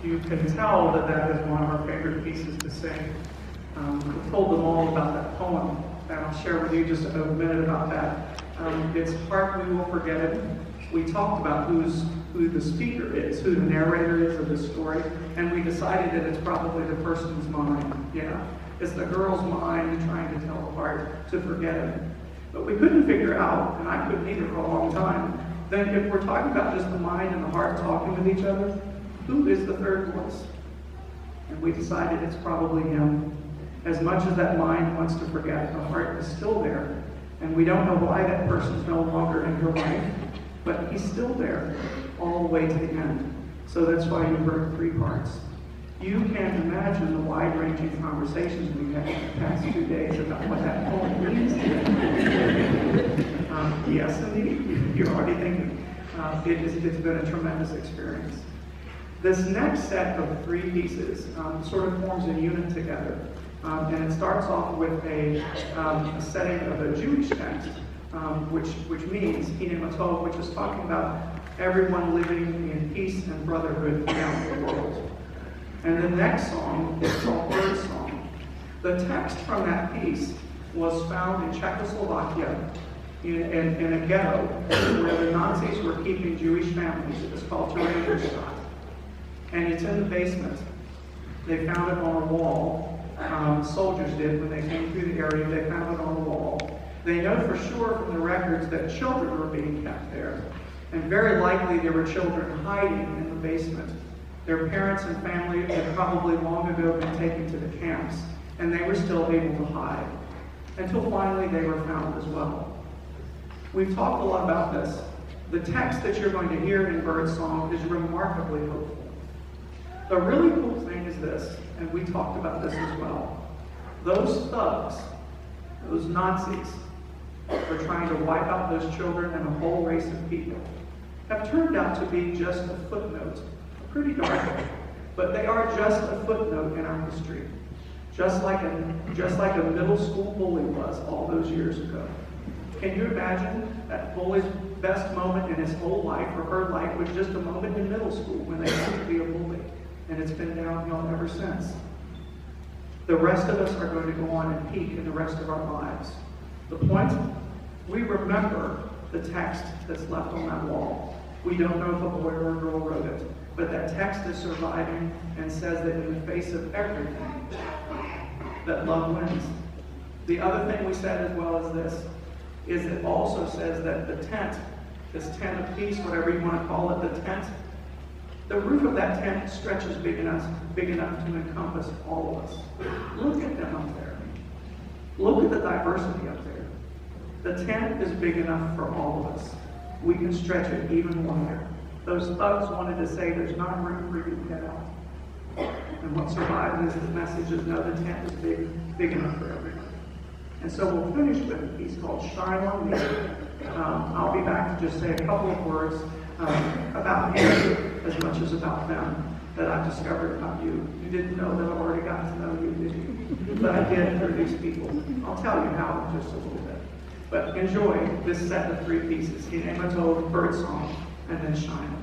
You can tell that that is one of our favorite pieces to sing. We told them all about that poem, and I'll share with you just a minute about that. It's Heart We Will Forget It. We talked about who the speaker is, who the narrator is of the story, and we decided that it's probably the person's mind. Yeah, it's the girl's mind trying to tell the heart to forget it. But we couldn't figure out, and I couldn't either for a long time, then if we're talking about just the mind and the heart talking with each other, who is the third voice? And we decided it's probably him. As much as that mind wants to forget, the heart is still there. And we don't know why that person's no longer in her life, but he's still there all the way to the end. So that's why you heard 3 parts. You can't imagine the wide-ranging conversations we've had in the past 2 days about what that poem means to them. Yes, indeed. You're already thinking. It's been a tremendous experience. This next set of 3 pieces sort of forms a unit together. And it starts off with a setting of a Jewish text, which means Hine Matov, which is talking about everyone living in peace and brotherhood throughout the world. And the next song is called Bird Song. The text from that piece was found in Czechoslovakia in a ghetto where the Nazis were keeping Jewish families. It was called Theresienstadt. And it's in the basement. They found it on a wall. Soldiers did when they came through the area. They found it on the wall. They know for sure from the records that children were being kept there. And very likely there were children hiding in the basement. Their parents and family had probably long ago been taken to the camps, and they were still able to hide. Until finally they were found as well. We've talked a lot about this. The text that you're going to hear in Birdsong is remarkably hopeful. The really cool thing is this, and we talked about this as well. Those thugs, those Nazis, were trying to wipe out those children and a whole race of people, have turned out to be just a footnote. Pretty dark, but they are just a footnote in our history. Just like a middle school bully was all those years ago. Can you imagine that bully's best moment in his whole life or her life was just a moment in middle school when they wanted to be a bully, and it's been downhill ever since. The rest of us are going to go on and peak in the rest of our lives. The point, we remember the text that's left on that wall. We don't know if a boy or a girl wrote it, but that text is surviving and says that in the face of everything, that love wins. The other thing we said as well as this, is it also says that the tent, this tent of peace, whatever you want to call it, the tent, the roof of that tent stretches big enough to encompass all of us. Look at them up there. Look at the diversity up there. The tent is big enough for all of us. We can stretch it even wider. Those thugs wanted to say there's not room for you to get out. And what survived is the message is no, the tent is big enough for everyone. And so we'll finish with a piece called Shine on Me. I'll be back to just say a couple of words about you as much as about them that I've discovered about you. You didn't know that I've already gotten to know you, did you? But I did through these people. I'll tell you how in just a little bit. But enjoy this set of 3 pieces, Hine Matov, Birdsong, and then Shine.